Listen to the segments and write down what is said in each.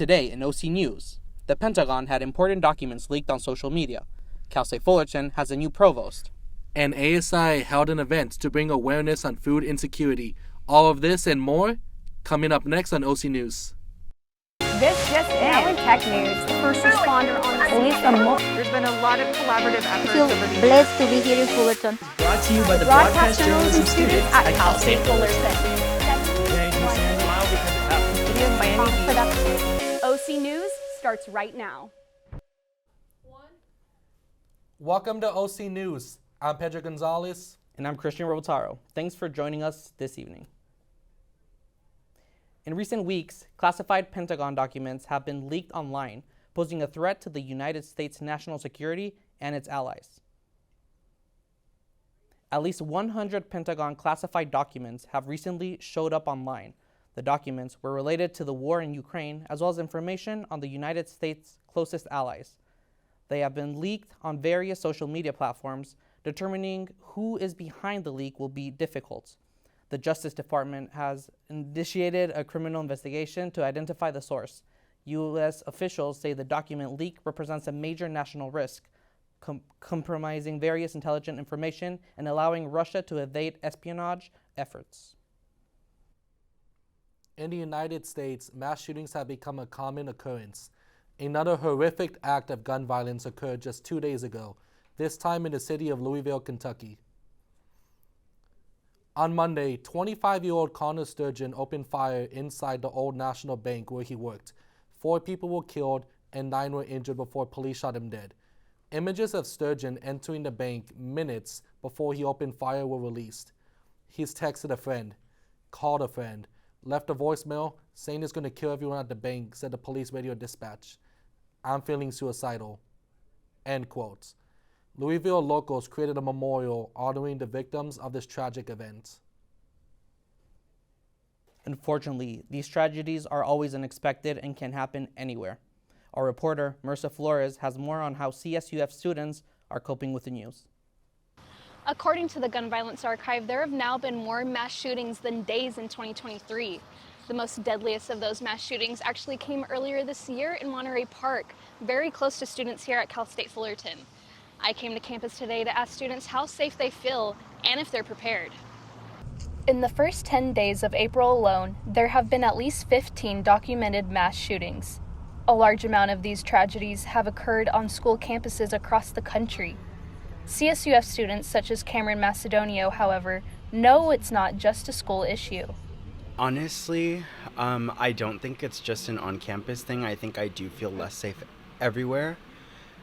Today in OC News, the Pentagon had important documents leaked on social media. Cal State Fullerton has a new provost. And ASI held an event to bring awareness on food insecurity. All of this and more coming up next on OC News. This just now in tech news, the first responder on the scene. There's been a lot of collaborative efforts I feel over the years. blessed to be here in Fullerton. Brought to you by the Broadcast journalism students at Cal State Fullerton. OC News starts right now. Welcome to OC News. I'm Pedro Gonzalez. And I'm Christian Robotaro. Thanks for joining us this evening. In recent weeks, classified Pentagon documents have been leaked online, posing a threat to the United States national security and its allies. At least 100 Pentagon classified documents have recently showed up online. The documents were related to the war in Ukraine, as well as information on the United States' closest allies. They have been leaked on various social media platforms. Determining who is behind the leak will be difficult. The Justice Department has initiated a criminal investigation to identify the source. U.S. officials say the document leak represents a major national risk, compromising various intelligent information and allowing Russia to evade espionage efforts. In the United States, mass shootings have become a common occurrence. Another horrific act of gun violence occurred just 2 days ago, this time in the city of Louisville, Kentucky. On Monday, 25-year-old Connor Sturgeon opened fire inside the Old National Bank where he worked. 4 people were killed and 9 were injured before police shot him dead. Images of Sturgeon entering the bank minutes before he opened fire were released. He's texted a friend, called a friend, left a voicemail saying he's going to kill everyone at the bank, said the police radio dispatch. I'm feeling suicidal. End quote. Louisville locals created a memorial honoring the victims of this tragic event. Unfortunately, these tragedies are always unexpected and can happen anywhere. Our reporter, Marissa Flores, has more on how CSUF students are coping with the news. According to the Gun Violence Archive, there have now been more mass shootings than days in 2023. The most deadliest of those mass shootings actually came earlier this year in Monterey Park, very close to students here at Cal State Fullerton. I came to campus today to ask students how safe they feel and if they're prepared. In the first 10 days of April alone, there have been at least 15 documented mass shootings. A large amount of these tragedies have occurred on school campuses across the country. CSUF students such as Cameron Macedonio, however, know it's not just a school issue. Honestly, I don't think it's just an on-campus thing. I think I do feel less safe everywhere.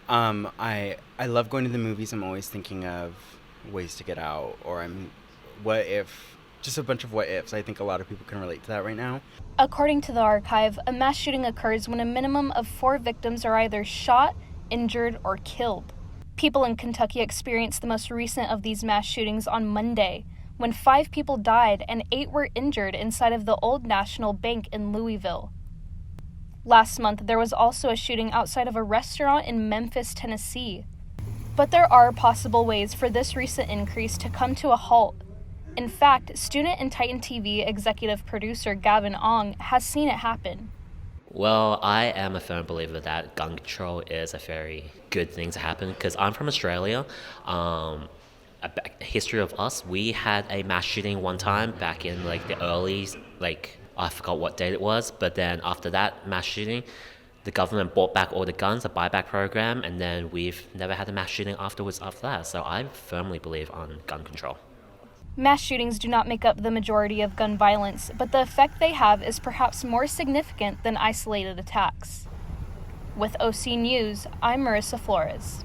I love going to the movies. I'm always thinking of ways to get out, or what if, just a bunch of what ifs. I think a lot of people can relate to that right now. According to the archive, a mass shooting occurs when a minimum of 4 victims are either shot, injured, or killed. People in Kentucky experienced the most recent of these mass shootings on Monday, when 5 people died and 8 were injured inside of the Old National Bank in Louisville. Last month, there was also a shooting outside of a restaurant in Memphis, Tennessee. But there are possible ways for this recent increase to come to a halt. In fact, student and Titan TV executive producer Gavin Ong has seen it happen. Well, I am a firm believer that gun control is a very good thing to happen because I'm from Australia. A history of us, we had a mass shooting one time back in the early, I forgot what date it was, but then after that mass shooting, the government bought back all the guns, a buyback program, and then we've never had a mass shooting afterwards after that. So I firmly believe on gun control. Mass shootings do not make up the majority of gun violence, but the effect they have is perhaps more significant than isolated attacks. With OC News, I'm Marissa Flores.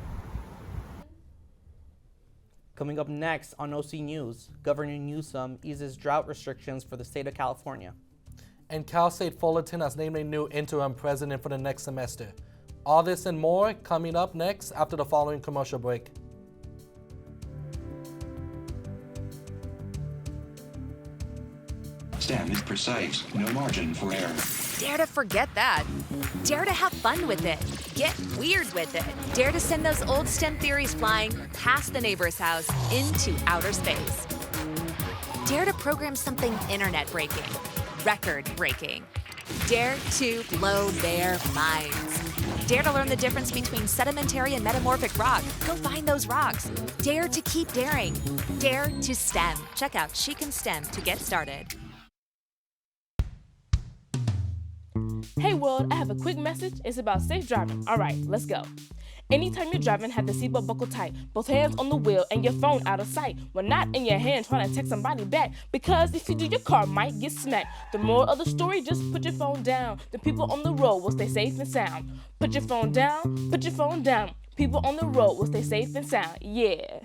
Coming up next on OC News, Governor Newsom eases drought restrictions for the state of California. And Cal State Fullerton has named a new interim president for the next semester. All this and more coming up next after the following commercial break. STEM is precise, no margin for error. Dare to forget that. Dare to have fun with it. Get weird with it. Dare to send those old STEM theories flying past the neighbor's house into outer space. Dare to program something internet-breaking, record-breaking. Dare to blow their minds. Dare to learn the difference between sedimentary and metamorphic rock. Go find those rocks. Dare to keep daring. Dare to STEM. Check out She Can STEM to get started. Hey world, I have a quick message. It's about safe driving. All right, let's go. Anytime you're driving, have the seatbelt buckled tight. Both hands on the wheel and your phone out of sight. When not in your hand trying to text somebody back. Because if you do, your car might get smacked. The moral of the story, just put your phone down. The people on the road will stay safe and sound. Put your phone down, put your phone down. People on the road will stay safe and sound. Yeah.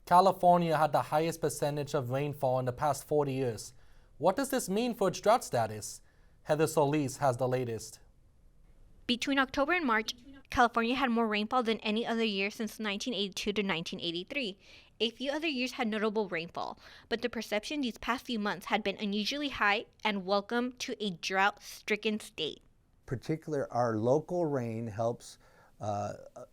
California had the highest percentage of rainfall in the past 40 years. What does this mean for its drought status? Heather Solis has the latest. Between October and March, California had more rainfall than any other year since 1982 to 1983. A few other years had notable rainfall, but the perception these past few months had been unusually high and welcome to a drought-stricken state. Particular, our local rain helps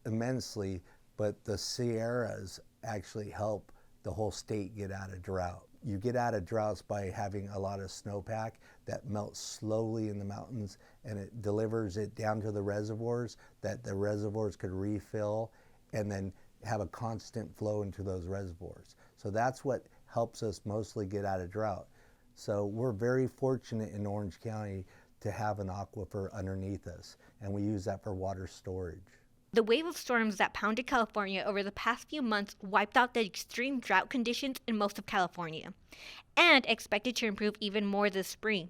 immensely, but the Sierras actually help the whole state get out of drought. You get out of droughts by having a lot of snowpack that melts slowly in the mountains, and it delivers it down to the reservoirs, that the reservoirs could refill and then have a constant flow into those reservoirs. So that's what helps us mostly get out of drought. So we're very fortunate in Orange County to have an aquifer underneath us, and we use that for water storage. The wave of storms that pounded California over the past few months wiped out the extreme drought conditions in most of California, and expected to improve even more this spring,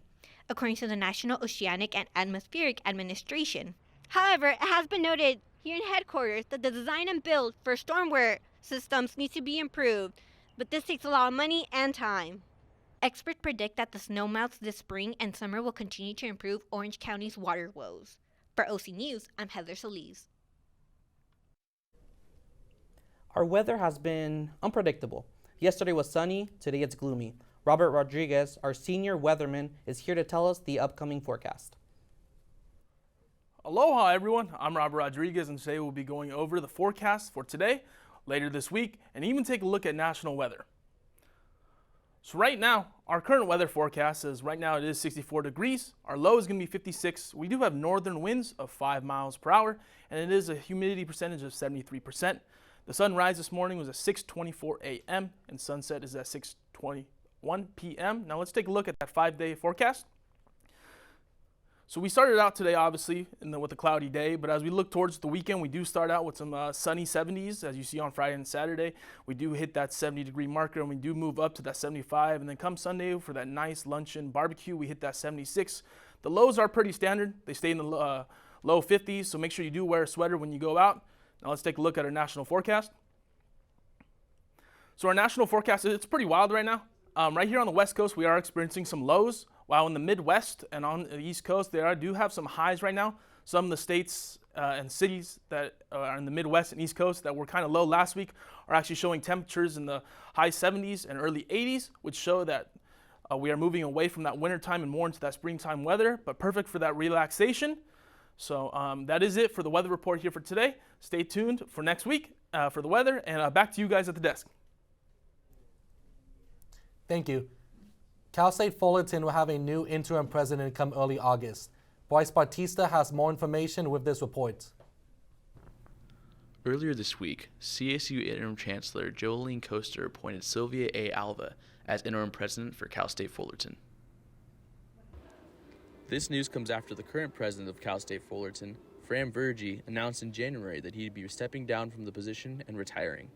according to the National Oceanic and Atmospheric Administration. However, it has been noted here in headquarters that the design and build for stormwater systems needs to be improved, but this takes a lot of money and time. Experts predict that the snow melts this spring and summer will continue to improve Orange County's water woes. For OC News, I'm Heather Solis. Our weather has been unpredictable. Yesterday was sunny, today it's gloomy. Robert Rodriguez, our senior weatherman, is here to tell us the upcoming forecast. Aloha everyone, I'm Robert Rodriguez, and today we'll be going over the forecast for today, later this week, and even take a look at national weather. So right now, our current weather forecast is right now it is 64 degrees. Our low is going to be 56. We do have northern winds of 5 miles per hour, and it is a humidity percentage of 73%. The sunrise this morning was at 6:24 a.m. and sunset is at 6:21 p.m. Now let's take a look at that 5-day forecast. So we started out today, obviously, with a cloudy day, but as we look towards the weekend, we do start out with some sunny 70s, as you see on Friday and Saturday. We do hit that 70-degree marker, and we do move up to that 75, and then come Sunday for that nice luncheon barbecue, we hit that 76. The lows are pretty standard. They stay in the low 50s, so make sure you do wear a sweater when you go out. Now let's take a look at our national forecast. So our national forecast, it's pretty wild right now. Right here on the West Coast, we are experiencing some lows, while in the Midwest and on the East Coast, they do have some highs right now. Some of the states and cities that are in the Midwest and East Coast that were kind of low last week are actually showing temperatures in the high 70s and early 80s, which show that we are moving away from that wintertime and more into that springtime weather, but perfect for that relaxation. So that is it for the weather report here for today. Stay tuned for next week for the weather, and back to you guys at the desk. Thank you. Cal State Fullerton will have a new interim president come early August. Bryce Bautista has more information with this report. Earlier this week, CSU Interim Chancellor Jolene Coaster appointed Sylvia A. Alva as interim president for Cal State Fullerton. This news comes after the current president of Cal State Fullerton, Fran Vergy, announced in January that he'd be stepping down from the position and retiring.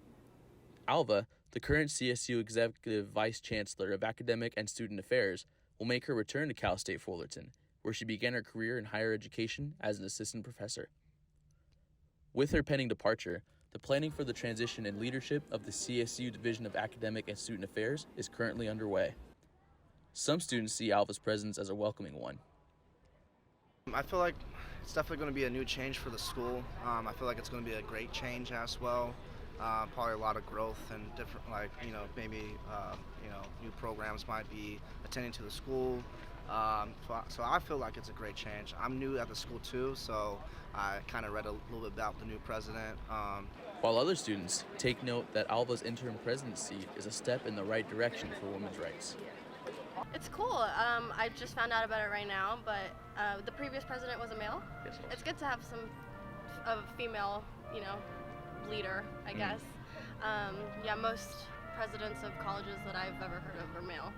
Alva, the current CSU Executive Vice Chancellor of Academic and Student Affairs, will make her return to Cal State Fullerton, where she began her career in higher education as an assistant professor. With her pending departure, the planning for the transition and leadership of the CSU Division of Academic and Student Affairs is currently underway. Some students see Alva's presence as a welcoming one. I feel like it's definitely going to be a new change for the school. I feel like it's going to be a great change as well. Probably a lot of growth and different, maybe, new programs might be attending to the school. So I feel like it's a great change. I'm new at the school too, so I kind of read a little bit about the new president. While other students take note that Alva's interim presidency is a step in the right direction for women's rights. It's cool. I just found out about it right now, but the previous president was a male. Yes, it was. It's good to have a female, leader, I guess. Yeah, most presidents of colleges that I've ever heard of are male.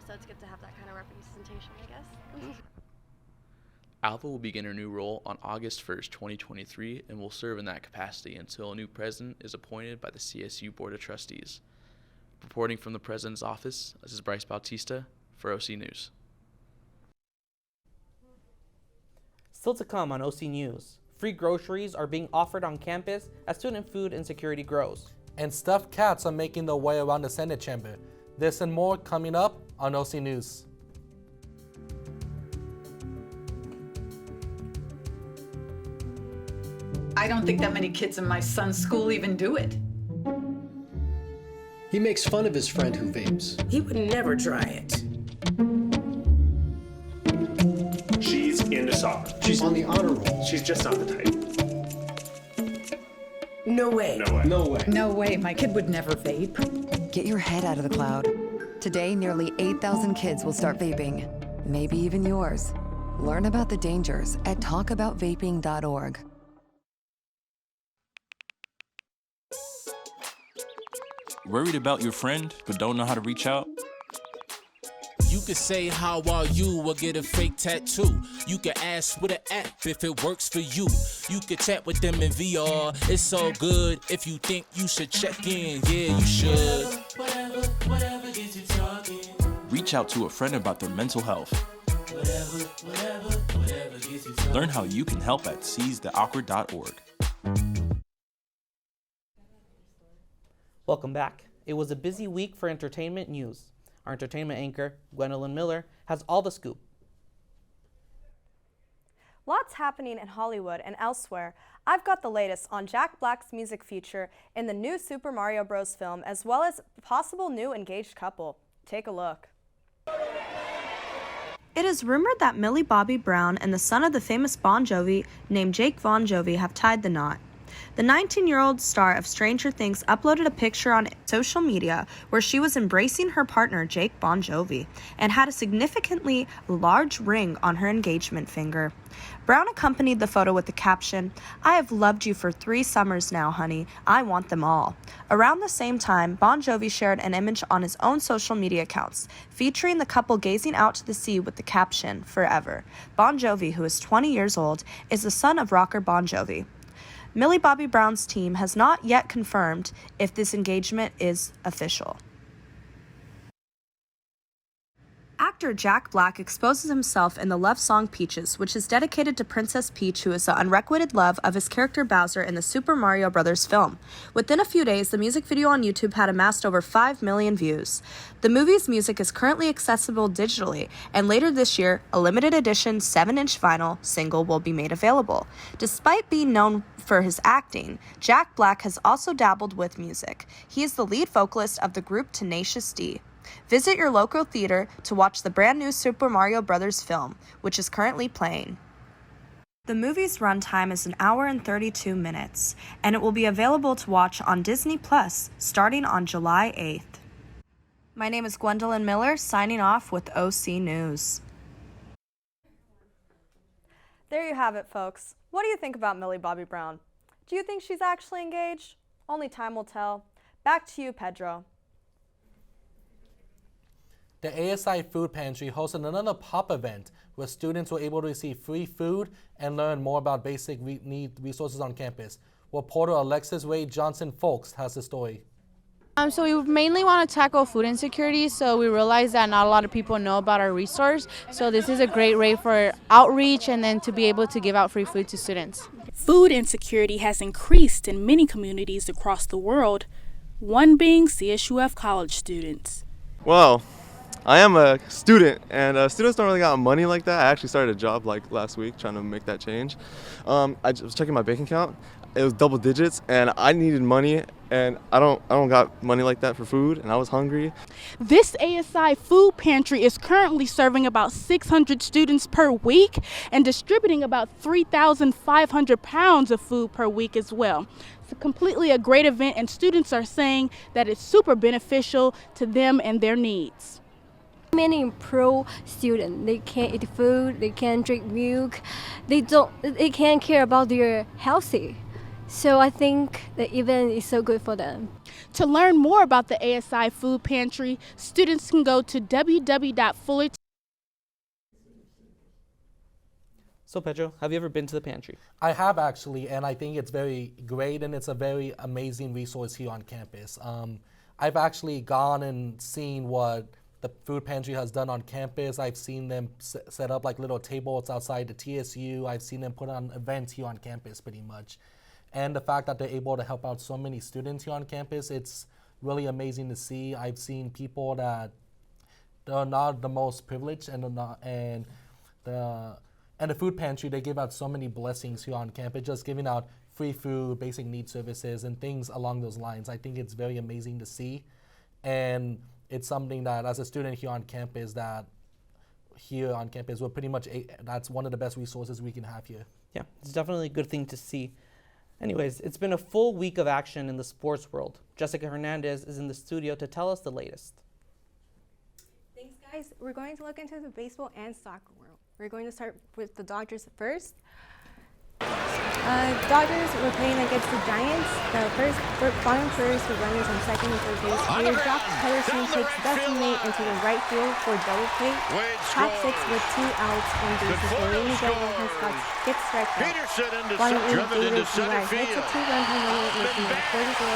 So it's good to have that kind of representation, I guess. Alva will begin her new role on August 1st, 2023, and will serve in that capacity until a new president is appointed by the CSU Board of Trustees. Reporting from the president's office, this is Bryce Bautista for OC News. Still to come on OC News, free groceries are being offered on campus as student food insecurity grows. And stuffed cats are making their way around the Senate chamber. This and more coming up on OC News. I don't think that many kids in my son's school even do it. He makes fun of his friend who vapes. He would never try it. She's into soccer. She's on the honor roll. She's just not the type. No way. No way. No way. No way, my kid would never vape. Get your head out of the cloud. Today, nearly 8,000 kids will start vaping. Maybe even yours. Learn about the dangers at talkaboutvaping.org. Worried about your friend, but don't know how to reach out? You could say, how are you, or get a fake tattoo. You could ask with an app if it works for you. You could chat with them in VR, it's all good. If you think you should check in, yeah, you should. Whatever gets you talking. Reach out to a friend about their mental health. Whatever gets you talking. Learn how you can help at seizetheawkward.org. Welcome back. It was a busy week for entertainment news. Our entertainment anchor, Gwendolyn Miller, has all the scoop. Lots happening in Hollywood and elsewhere. I've got the latest on Jack Black's music feature in the new Super Mario Bros. Film, as well as a possible new engaged couple. Take a look. It is rumored that Millie Bobby Brown and the son of the famous Bon Jovi, named Jake Bon Jovi, have tied the knot. The 19-year-old star of Stranger Things uploaded a picture on social media where she was embracing her partner, Jake Bon Jovi, and had a significantly large ring on her engagement finger. Brown accompanied the photo with the caption, "I have loved you for 3 summers now, honey. I want them all." Around the same time, Bon Jovi shared an image on his own social media accounts, featuring the couple gazing out to the sea with the caption, "Forever." Bon Jovi, who is 20 years old, is the son of rocker Bon Jovi. Millie Bobby Brown's team has not yet confirmed if this engagement is official. Actor Jack Black exposes himself in the love song Peaches, which is dedicated to Princess Peach, who is the unrequited love of his character Bowser in the Super Mario Bros. Film. Within a few days, the music video on YouTube had amassed over 5 million views. The movie's music is currently accessible digitally, and later this year, a limited edition 7-inch vinyl single will be made available. Despite being known for his acting, Jack Black has also dabbled with music. He is the lead vocalist of the group Tenacious D. Visit your local theater to watch the brand new Super Mario Bros. Film, which is currently playing. The movie's runtime is 1 hour and 32 minutes, and it will be available to watch on Disney Plus starting on July 8th. My name is Gwendolyn Miller, signing off with OC News. There you have it, folks. What do you think about Millie Bobby Brown? Do you think she's actually engaged? Only time will tell. Back to you, Pedro. The ASI Food Pantry hosted another pop event where students were able to receive free food and learn more about basic need resources on campus. Reporter Alexis Ray Johnson-Folks has the story. So we mainly want to tackle food insecurity, so we realize that not a lot of people know about our resource. So this is a great way for outreach and then to be able to give out free food to students. Food insecurity has increased in many communities across the world, one being CSUF college students. Well, I am a student, and students don't really got money like that. I actually started a job like last week trying to make that change. I was checking my bank account. It was double digits, and I needed money, and I don't got money like that for food, and I was hungry. This ASI food pantry is currently serving about 600 students per week and distributing about 3,500 pounds of food per week as well. It's completely a great event, and students are saying that it's super beneficial to them and their needs. Many pro students, they can't eat food, they can't drink milk, they can't care about their healthy. So I think the event is so good for them. To learn more about the ASI food pantry, students can go to www.fullerton. So Pedro, have you ever been to the pantry? I have actually, and I think it's very great, and it's a very amazing resource here on campus. I've actually gone and seen what the food pantry has done on campus. I've seen them set up like little tables outside the TSU. I've seen them put on events here on campus pretty much. And the fact that they're able to help out so many students here on campus, it's really amazing to see. I've seen people that are not the most privileged, and the food pantry, they give out so many blessings here on campus, just giving out free food, basic needs services, and things along those lines. I think it's very amazing to see. And it's something that, as a student here on campus, we're pretty much, that's one of the best resources we can have here. Yeah, it's definitely a good thing to see. Anyways, it's been a full week of action in the sports world. Jessica Hernandez is in the studio to tell us the latest. Thanks, guys. We're going to look into the baseball and soccer world. We're going to start with the Dodgers first. Dodgers were playing against the Giants. The bottom first with runners on second and third base. Player Jock Pederson takes Dustin May into the right field for a double play. Top six with 2 outs and bases. Wayne Miguel gets struck out. Bottom eight, David July hits a 2-run home run, making it 4-0.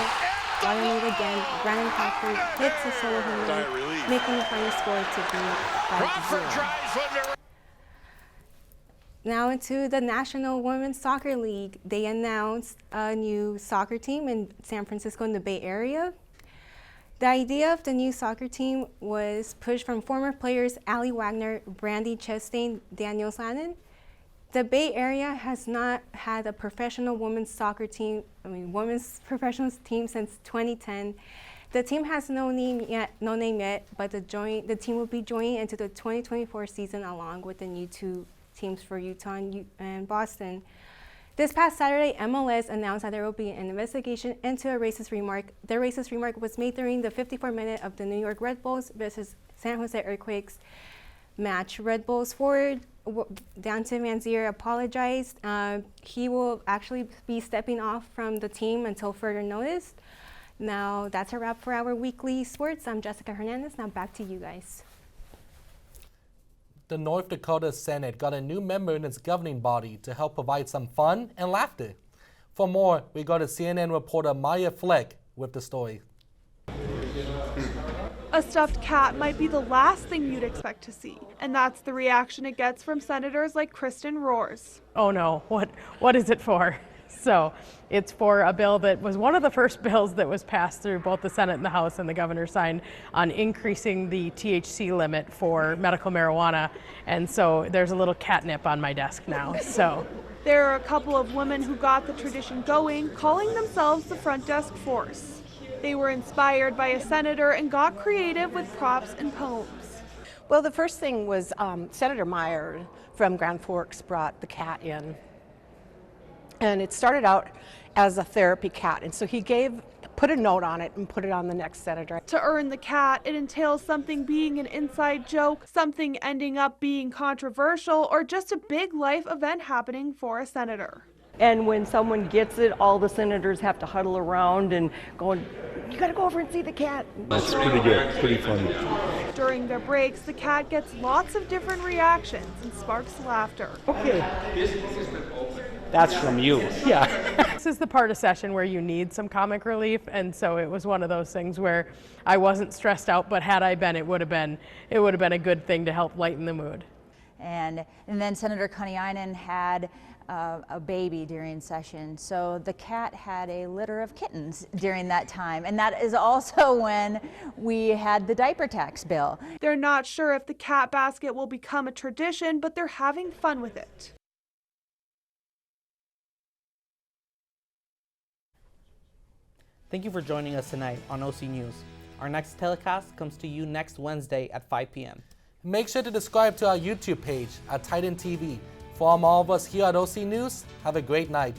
Bottom eight again, Brandon Crawford hits a solo home run, making the final score to be 5-0. Now into the National Women's Soccer League. They announced a new soccer team in San Francisco in the Bay Area. The idea of the new soccer team was pushed from former players Allie Wagner, Brandy Chastain, Daniel Shannon. The Bay Area has not had a professional women's professional team since 2010. The team has no name yet, but the team will be joining into the 2024 season along with the new 2 teams for Utah and Boston. This past Saturday, MLS announced that there will be an investigation into a racist remark. The racist remark was made during the 54th minute of the New York Red Bulls versus San Jose Earthquakes match. Red Bulls forward Dante Manzier apologized. He will actually be stepping off from the team until further notice. Now, that's a wrap for our weekly sports. I'm Jessica Hernandez. Now back to you guys. The North Dakota Senate got a new member in its governing body to help provide some fun and laughter. For more, we go to CNN reporter Maya Fleck with the story. A stuffed cat might be the last thing you'd expect to see, and that's the reaction it gets from senators like Kristen Roars. Oh no, what is it for? So it's for a bill that was one of the first bills that was passed through both the Senate and the House, and the governor signed on increasing the THC limit for medical marijuana. And so there's a little catnip on my desk now. So there are a couple of women who got the tradition going, calling themselves the front desk force. They were inspired by a senator and got creative with props and poems. Well, the first thing was Senator Meyer from Grand Forks brought the cat in. And it started out as a therapy cat, and so he put a note on it and put it on the next senator. To earn the cat, it entails something being an inside joke, something ending up being controversial, or just a big life event happening for a senator. And when someone gets it, all the senators have to huddle around and go, you gotta go over and see the cat. That's pretty good, pretty funny. During their breaks, the cat gets lots of different reactions and sparks laughter. Okay. That's from you. Yeah. This is the part of session where you need some comic relief, and so it was one of those things where I wasn't stressed out, but had I been, it would have been a good thing to help lighten the mood. And then Senator Kaniainen had a baby during session. So the cat had a litter of kittens during that time. And that is also when we had the diaper tax bill. They're not sure if the cat basket will become a tradition, but they're having fun with it. Thank you for joining us tonight on OC News. Our next telecast comes to you next Wednesday at 5 p.m. Make sure to subscribe to our YouTube page at Titan TV. For all of us here at OC News, have a great night.